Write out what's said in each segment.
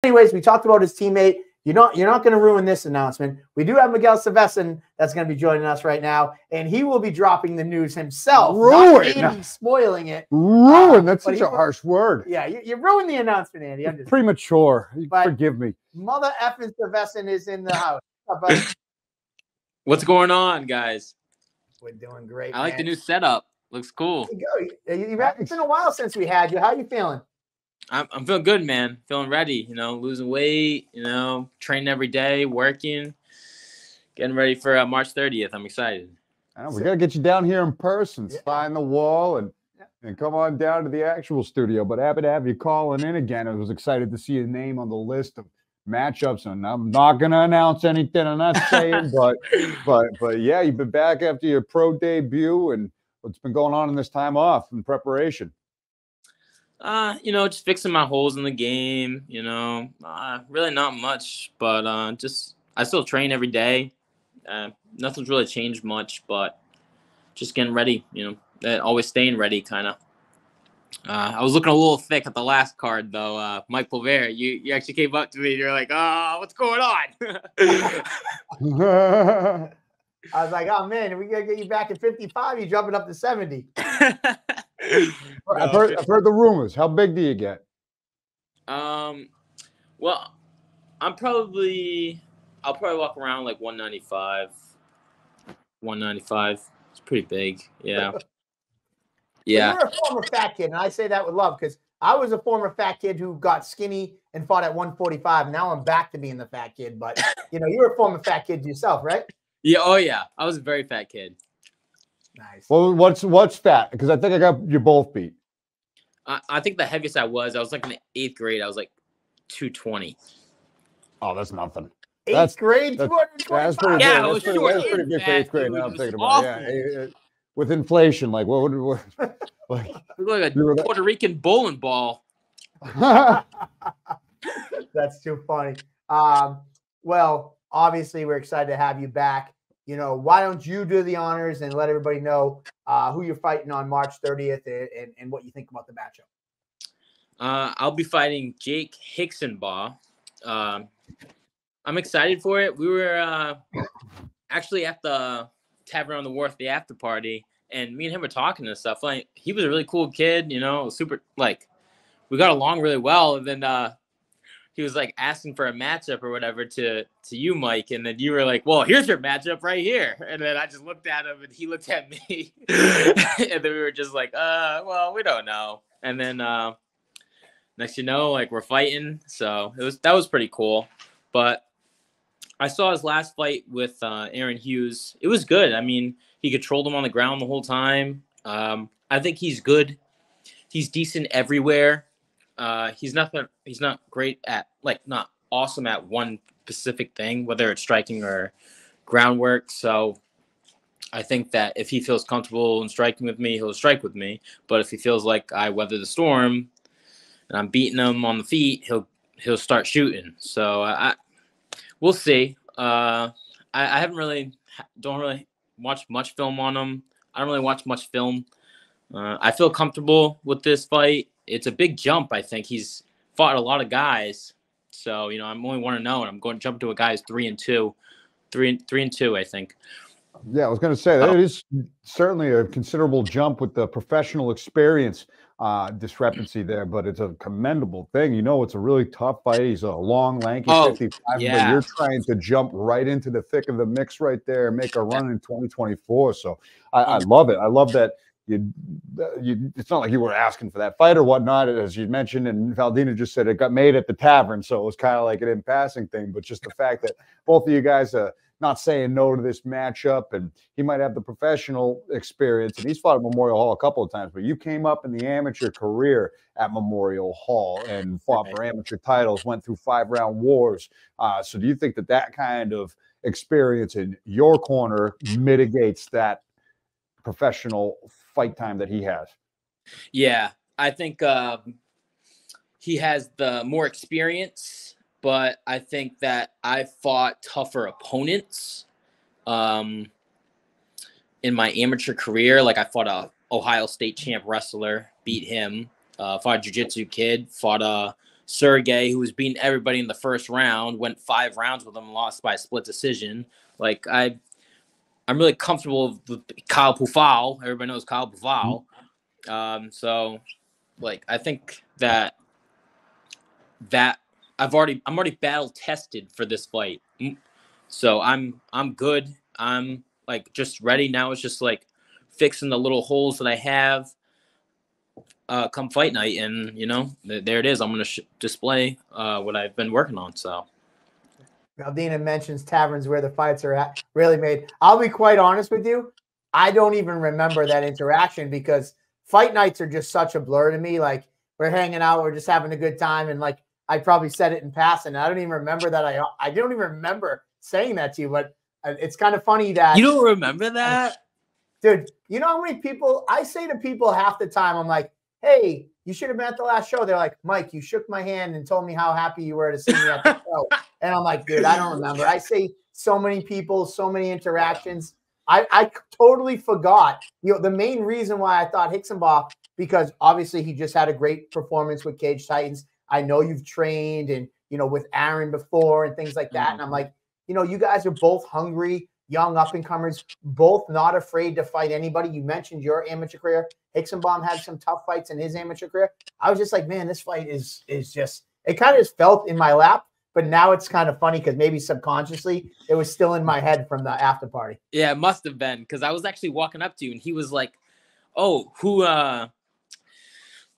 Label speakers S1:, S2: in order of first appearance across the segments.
S1: anyways, we talked about his teammate. You're not going to ruin this announcement. We do have Miguesl Sevasin that's going to be joining us right now, and he will be dropping the news himself. Not spoiling it.
S2: Ruin. That's such a harsh word.
S1: Yeah, you ruined the announcement, Andy. I'm just
S2: premature. Forgive me.
S1: Mother effing Sevasin is in the house.
S3: What's going on, guys?
S1: We're doing great.
S3: I like the new setup. Looks cool.
S1: It's been a while since we had you. How you feeling?
S3: I'm feeling good, man. Feeling ready. Losing weight. Training every day, working, getting ready for March 30th. I'm excited.
S2: We got to get you down here in person, sign the wall, and come on down to the actual studio. But happy to have you calling in again. I was excited to see your name on the list of matchups, and I'm not going to announce anything. I'm not saying, but yeah, you've been back after your pro debut, and what's been going on in this time off in preparation?
S3: Just fixing my holes in the game, really not much, but I still train every day. Nothing's really changed much, but just getting ready, always staying ready kind of. I was looking a little thick at the last card, though. Mike Pulver, you actually came up to me. You're like, what's going on?
S1: I was like, oh, man, we got to get you back at 55. You're jumping up to 70.
S2: I've heard the rumors. How big do you get?
S3: Well, I'll probably walk around like 195. 195. It's pretty big. Yeah. Yeah.
S1: You're a former fat kid, and I say that with love because I was a former fat kid who got skinny and fought at 145. Now I'm back to being the fat kid, but you're a former fat kid yourself, right?
S3: Yeah. Oh yeah. I was a very fat kid.
S1: Nice.
S2: Well, what's fat? Because I think I got you both beat.
S3: I think the heaviest I was like in the 8th grade. I was like 220.
S2: Oh, that's nothing.
S1: 8th grade,
S2: that's pretty good.
S3: Yeah, I was short.
S2: That's pretty good for 8th grade. Now I'm thinking about it. Yeah. With inflation, like what like
S3: a Puerto Rican bowling ball.
S1: That's too funny. Well, obviously we're excited to have you back. Why don't you do the honors and let everybody know who you're fighting on March 30th and what you think about the matchup?
S3: I'll be fighting Jake Hicksenbaugh. I'm excited for it. We were actually at the Tavern on the Wharf, the after party, and me and him were talking and stuff. Like, he was a really cool kid, super, like, we got along really well. And then he was like asking for a matchup or whatever to you, Mike. And then you were like, well, here's your matchup right here. And then I just looked at him and he looked at me. And then we were just like, well, we don't know. And then next like we're fighting. So that was pretty cool. But I saw his last fight with Aaron Hughes. It was good. I mean, he controlled him on the ground the whole time. I think he's good. He's decent everywhere. He's not great at, like, not awesome at one specific thing, whether it's striking or groundwork. So I think that if he feels comfortable in striking with me, he'll strike with me. But if he feels like I weather the storm and I'm beating him on the feet, he'll start shooting. So we'll see. I don't really watch much film on him. I don't really watch much film. I feel comfortable with this fight. It's a big jump. I think he's fought a lot of guys. So, I'm only 1-0, and I'm going to jump to a guy who's 3-2. 3-2, I think.
S2: Yeah, I was going to say that is certainly a considerable jump with the professional experience discrepancy there, but it's a commendable thing. It's a really tough fight. He's a long, lanky 55, but you're trying to jump right into the thick of the mix right there and make a run in 2024. So I love it. I love that. It's not like you were asking for that fight or whatnot, as you mentioned, and Valdina just said it got made at the tavern, so it was kind of like an in-passing thing. But just the fact that both of you guys are not saying no to this matchup, and he might have the professional experience, and he's fought at Memorial Hall a couple of times, but you came up in the amateur career at Memorial Hall and fought for amateur titles, went through 5-round wars. So do you think that kind of experience in your corner mitigates that professional fight time that he has?
S3: Yeah, I think he has the more experience, but I think that I fought tougher opponents in my amateur career. Like, I fought a Ohio State champ wrestler, beat him, fought a jiu-jitsu kid, fought a Sergey, who was beating everybody in the first round, went 5 rounds with him, lost by a split decision. Like I'm really comfortable with Kyle Pufal. Everybody knows Kyle Pufal. So like I think that I'm already battle tested for this fight. So I'm good. I'm like just ready now. It's just like fixing the little holes that I have come fight night, and you know there it is. I'm gonna display what I've been working on. So
S1: Aldina mentions taverns where the fights are really made. I'll be quite honest with you. I don't even remember that interaction because fight nights are just such a blur to me. Like we're hanging out, we're just having a good time, and like I probably said it in passing. I don't even remember that. I don't even remember saying that to you, but it's kind of funny that
S3: you don't remember that,
S1: dude. You know how many people I say to people half the time? I'm like, hey, you should have been at the last show. They're like, Mike, you shook my hand and told me how happy you were to see me at the show. And I'm like, dude, I don't remember. I say so many people, so many interactions. I totally forgot. You know, the main reason why I thought Hixenbaugh, because obviously he just had a great performance with Cage Titans. I know you've trained and, you know, with Aaron before and things like that. And I'm like, you know, you guys are both hungry, young up-and-comers, both not afraid to fight anybody. You mentioned your amateur career. Hixenbaugh had some tough fights in his amateur career. I was just like, man, this fight is just – it kind of just felt in my lap. But now it's kind of funny because maybe subconsciously it was still in my head from the after party.
S3: Yeah, it must have been because I was actually walking up to you and he was like, "Oh, who I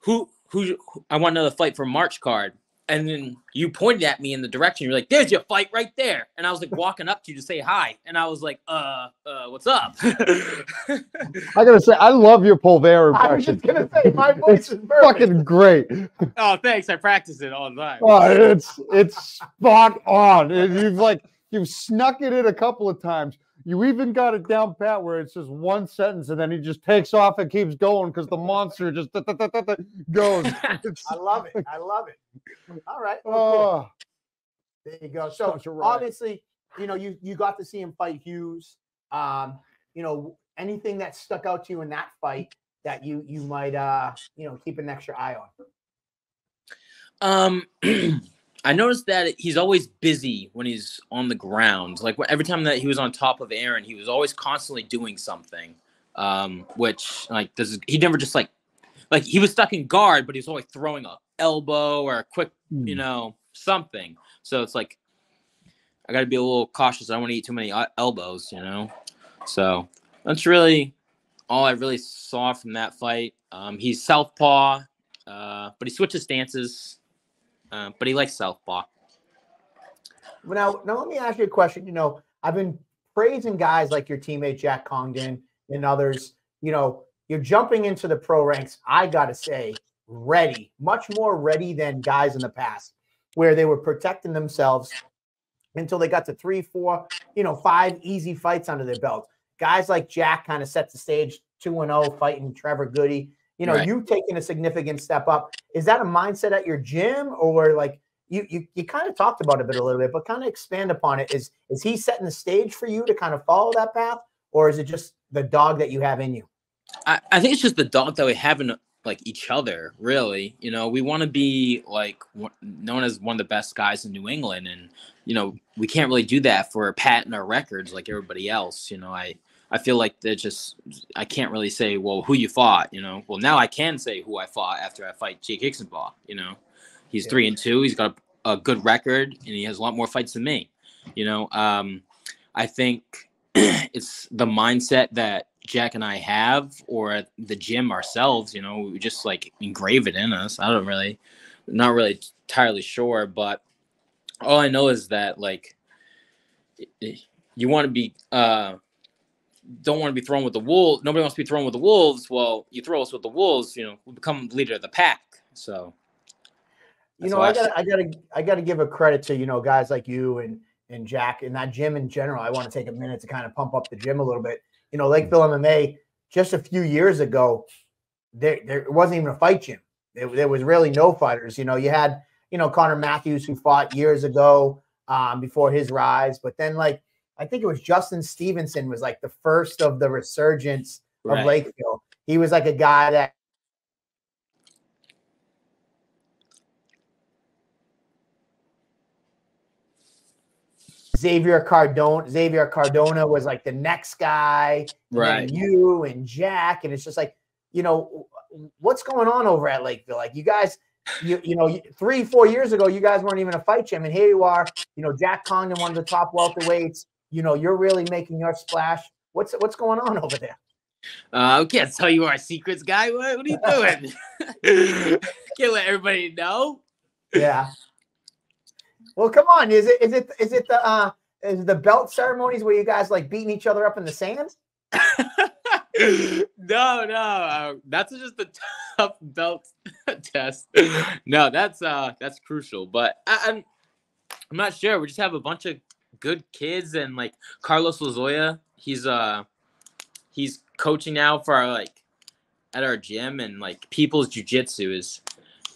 S3: want another fight for March card." And then you pointed at me in the direction. You're like, "There's your fight right there." And I was like walking up to you to say hi. And I was like, what's up?
S2: I gotta say, I love your Pulvera impression.
S1: I was just gonna say my voice is perfect.
S2: Fucking great.
S3: Oh, thanks. I practice it all the time.
S2: Oh, it's spot on. You've snuck it in a couple of times. You even got it down pat where it's just one sentence and then he just takes off and keeps going because the monster just goes.
S1: I love it. I love it. All right. Well, cool. There you go. So obviously, you know, you got to see him fight Hughes. You know, anything that stuck out to you in that fight that you might you know, keep an extra eye
S3: on? I noticed that he's always busy when he's on the ground. Like every time that he was on top of Aaron, he was always constantly doing something. Which like he never just like he was stuck in guard, but he was always throwing a elbow or a quick, you know, something. So it's like I got to be a little cautious. I don't want to eat too many elbows, you know. So that's really all I really saw from that fight. He's southpaw, but he switches stances. But he likes southpaw.
S1: Now let me ask you a question. You know, I've been praising guys like your teammate Jack Congdon and others. You know, you're jumping into the pro ranks. I gotta say, ready, much more ready than guys in the past, where they were protecting themselves until they got to 3, 4, you know, 5 easy fights under their belt. Guys like Jack kind of set the stage, 2-0 fighting Trevor Goody. You know, you've taken a significant step up. Is that a mindset at your gym, or like you kind of talked about it a little bit, but kind of expand upon it? Is he setting the stage for you to kind of follow that path, or is it just the dog that you have in you?
S3: I think it's just the dog that we have in like each other, really. You know, we want to be like known as one of the best guys in New England, and you know, we can't really do that for patent our records like everybody else. You know, I feel like I can't really say, well, who you fought, you know. Well, now I can say who I fought after I fight Jake Hixenbaugh, you know. He's 3-2. He's got a good record, and he has a lot more fights than me, you know. I think it's the mindset that Jack and I have, or at the gym ourselves, you know. We just like engrave it in us. Not really entirely sure, but all I know is that like you want to be don't want to be thrown with the wolves. Nobody wants to be thrown with the wolves. Well, you throw us with the wolves, you know, we become leader of the pack. So,
S1: you know, I gotta give a credit to, you know, guys like you and Jack and that gym in general. I want to take a minute to kind of pump up the gym a little bit. You know, Lakeville MMA just a few years ago, there wasn't even a fight gym. There was really no fighters. You know, you had, you know, Connor Matthews, who fought years ago before his rise, but then like I think it was Justin Stevenson was like the first of the resurgence of Lakeville. He was like a guy that Xavier Cardona was like the next guy,
S3: Right.
S1: and you and Jack, and it's just like, what's going on over at Lakeville? Like you guys, 3-4 years ago, you guys weren't even a fight champ, and here you are. Jack Congdon, one of the top welterweights. You're really making your splash. What's going on over there?
S3: I can't tell you our secrets, guy. What are you doing? Can't let everybody know.
S1: Yeah. Well, come on. Is it the belt ceremonies where you guys like beating each other up in the sand?
S3: No. That's just a tough belt test. No, that's crucial. But I'm not sure. We just have a bunch of good kids, and like Carlos Lozoya, he's coaching now for at our gym, and like People's Jiu-Jitsu is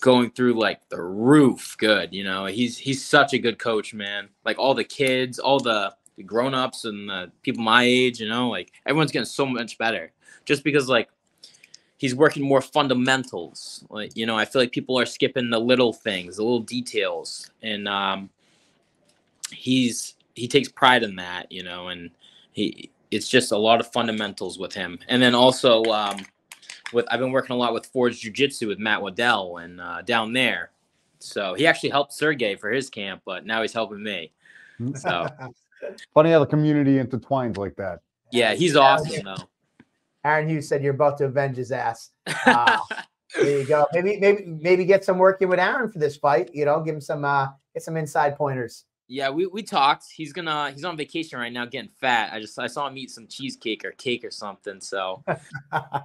S3: going through like the roof good. He's such a good coach, man. Like all the kids, all the grown-ups and the people my age, like everyone's getting so much better just because like he's working more fundamentals. Like, I feel like people are skipping the little things, the little details, and he takes pride in that, and it's just a lot of fundamentals with him. And then also I've been working a lot with Forge Jiu-Jitsu with Matt Waddell and down there. So he actually helped Sergey for his camp, but now he's helping me. So
S2: funny how the community intertwines like that.
S3: Yeah, he's awesome though.
S1: Aaron Hughes said you're about to avenge his ass. There you go. Maybe get some work in with Aaron for this fight. Give him some get some inside pointers.
S3: Yeah, we talked. He's on vacation right now, getting fat. I saw him eat some cheesecake or cake or something. So I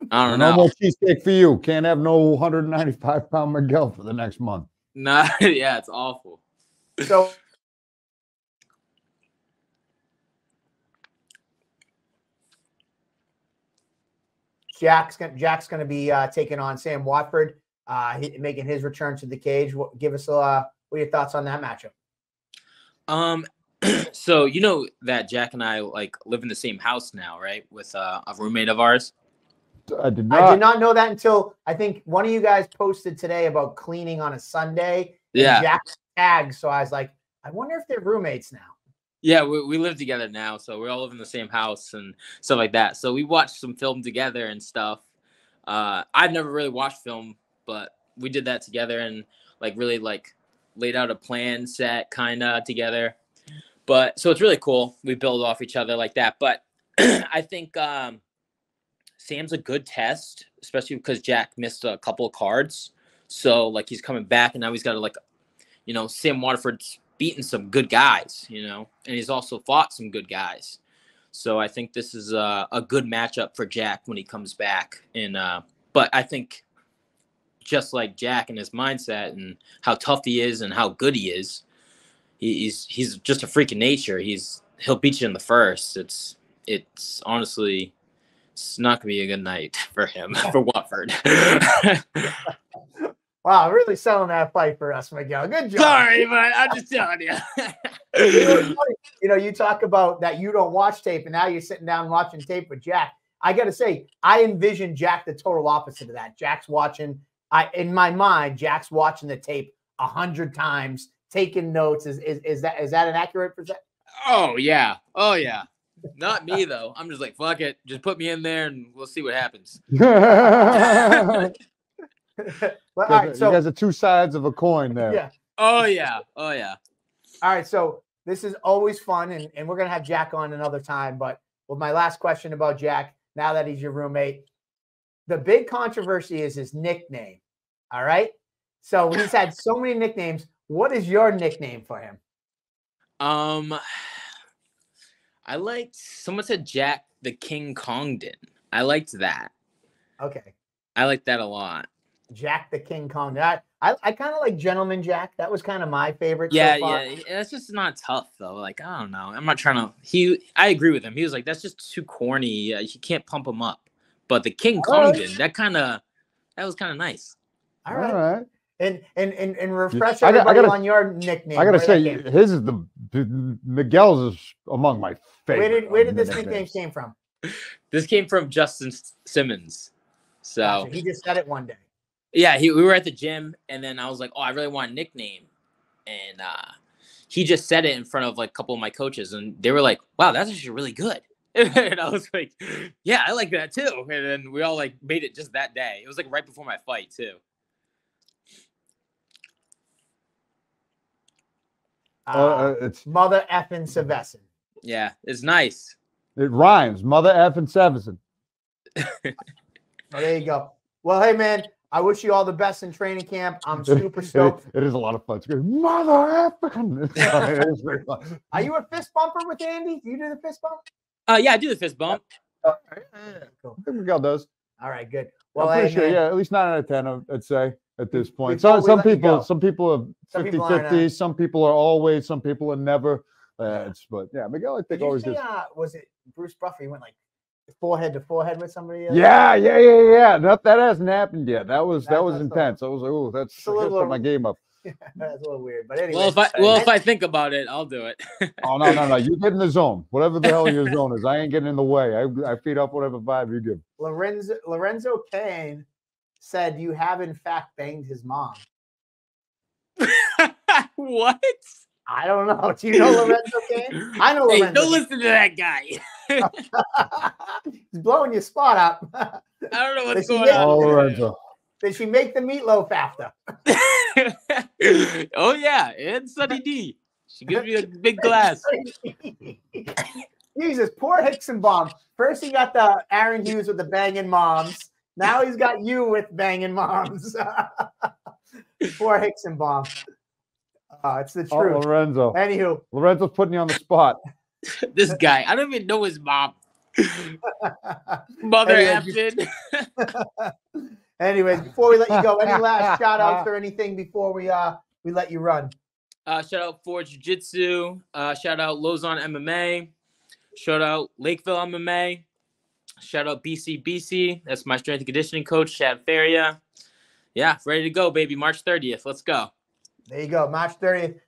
S3: don't know.
S2: No more cheesecake for you. Can't have no 195-pound Miguel for the next month.
S3: Nah, yeah, it's awful.
S1: So Jack's going to be taking on Sam Watford, making his return to the cage. Give us what are your thoughts on that matchup?
S3: So that Jack and I like live in the same house now, right? With a roommate of ours.
S2: I did
S1: not know that until I think one of you guys posted today about cleaning on a Sunday.
S3: Yeah.
S1: Jack's tagged, so I was like, I wonder if they're roommates now.
S3: Yeah, we live together now, so we all live in the same house and stuff like that. So we watched some film together and stuff. I've never really watched film, but we did that together and really laid out a plan set kind of together. But so it's really cool. We build off each other like that. But I think Sam's a good test, especially because Jack missed a couple of cards. So he's coming back, and now he's got to Sam Waterford's beaten some good guys, and he's also fought some good guys. So I think this is a good matchup for Jack when he comes back. And but I think just like Jack and his mindset and how tough he is and how good he is, he's just a freak of nature. He'll beat you in the first. It's honestly, it's not gonna be a good night for him for Watford.
S1: Wow, really selling that fight for us, Miguel. Good job.
S3: Sorry, but I'm just telling you.
S1: You talk about that you don't watch tape, and now you're sitting down watching tape with Jack. I got to say, I envision Jack the total opposite of that. Jack's watching. In my mind, Jack's watching the tape 100 times, taking notes. Is that an accurate percent?
S3: Oh yeah. Not me though. I'm just like, fuck it, just put me in there and we'll see what happens.
S1: Well, all right, so
S2: you guys are two sides of a coin there.
S1: Yeah.
S3: Oh yeah.
S1: All right, so this is always fun, and we're gonna have Jack on another time. But with my last question about Jack, now that he's your roommate, the big controversy is his nickname. All right, so he's had so many nicknames. What is your nickname for him?
S3: I liked. Someone said Jack the King Congdon. I liked that.
S1: Okay.
S3: I like that a lot.
S1: Jack the King Congdon. I kind of like Gentleman Jack. That was kind of my favorite.
S3: Yeah,
S1: so far.
S3: yeah. That's just not tough though. I don't know. I'm not trying to. I agree with him. He was like, that's just too corny. You can't pump him up. But the King Congdon, that was kind of nice.
S1: All right. And refresh
S2: I
S1: everybody on your nickname.
S2: I gotta say, his is Miguel's is among my favorite.
S1: Where did this nickname came from?
S3: This came from Justin Simmons. So
S1: gotcha. He just said it one day.
S3: Yeah, we were at the gym, and then I was like, "Oh, I really want a nickname," and he just said it in front of like a couple of my coaches, and they were like, "Wow, that's actually really good." And I was like, "Yeah, I like that too." And then we all like made it just that day. It was like right before my fight too.
S2: It's
S1: Mother effing Sevasin.
S3: Yeah, it's nice.
S2: It rhymes. Mother effing Sevasin.
S1: Oh, there you go. Well, hey man, I wish you all the best in training camp. I'm super stoked.
S2: It is a lot of fun. It's good. Mother effing.
S1: Are you a fist bumper with Andy? Do you do the fist bump?
S3: Yeah, I do the fist bump.
S1: Cool.
S2: I think Miguel does.
S1: All right, good. Well,
S2: I'm pretty
S1: hey,
S2: sure,
S1: man,
S2: yeah, at least 9 out of 10, I'd say, at this point.
S1: Before
S2: So,
S1: we let you go,
S2: some people are
S1: some people
S2: 50-50, some people are always, some people are never. But yeah, Miguel, I think
S1: did you
S2: always
S1: say,
S2: is.
S1: was it Bruce Buffer? He went like forehead to forehead with somebody?
S2: Yeah. That hasn't happened yet. That was intense. I was like, oh, that's I gotta step my game up.
S1: That's a little weird. But anyway.
S3: Well, if I think about it, I'll do it.
S2: Oh no. You get in the zone. Whatever the hell your zone is. I ain't getting in the way. I feed up whatever vibe you give.
S1: Lorenzo Kane said you have in fact banged his mom.
S3: What?
S1: I don't know. Do you know Lorenzo Kane? I know
S3: Hey,
S1: Lorenzo.
S3: don't listen to that guy.
S1: He's blowing your spot up.
S3: I don't know what's
S1: Does she
S3: going
S1: make-
S3: on.
S2: Oh, Lorenzo.
S1: Did she make the meatloaf after?
S3: Oh yeah, and Sunny D. She gives me a big glass.
S1: Jesus, poor Hickson-Baum. First he got the Aaron Hughes with the banging moms. Now he's got you with banging moms. Poor Hickson-Baum. It's the
S2: Oh,
S1: truth.
S2: Lorenzo.
S1: Anywho.
S2: Lorenzo's putting you on the spot.
S3: This guy, I don't even know his mom. Mother effing.
S1: Anyways, before we let you go, any last shout outs or anything before we let you run?
S3: Shout out for Jiu-Jitsu. Shout out Lozon MMA. Shout out Lakeville MMA. Shout out BC. That's my strength and conditioning coach, Chad Faria. Yeah, ready to go, baby. March 30th. Let's go.
S1: There you go. March 30th.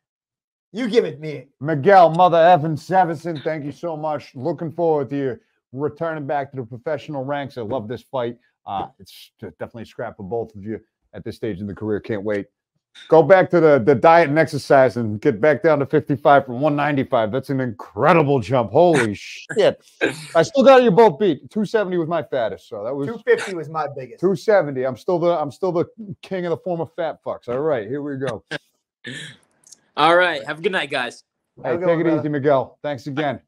S1: You give it me.
S2: Miguel, Mother Evan Sevasin, thank you so much. Looking forward to you returning back to the professional ranks. I love this fight. It's definitely a scrap for both of you at this stage in the career. Can't wait. Go back to the diet and exercise and get back down to 55 from 195. That's an incredible jump. Holy shit. I still got you both beat. 270 was my fattest. So that was
S1: 250 was my biggest.
S2: 270. I'm still the king of the former fat fucks. All right, here we go.
S3: All right. Have a good night, guys.
S2: Hey, take it easy, Miguel. Thanks again.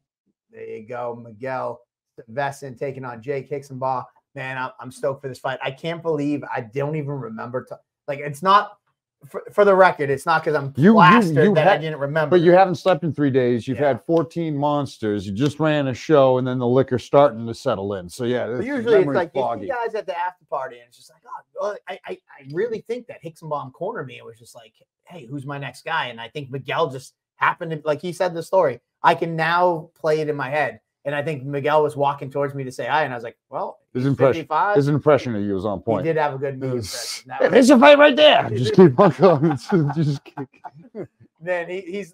S1: There you go, Miguel Sevasin taking on Jake Hickson-Baum. Man, I'm stoked for this fight. I can't believe I don't even remember. It's not for the record. It's not because I'm plastered that I didn't remember.
S2: But you haven't slept in 3 days. You've had 14 monsters. You just ran a show, and then the liquor's starting to settle in. So yeah,
S1: usually it's like you guys at the after party, and it's just like, oh, I really think that Hickson-Baum cornered me. It was just like, hey, who's my next guy? And I think Miguel just happened to, like he said the story. I can now play it in my head. And I think Miguel was walking towards me to say hi, and I was like, well,
S2: his impression of you was on point.
S1: He did have a good move.
S2: There's a fight right there. Just keep on going.
S1: Man, he's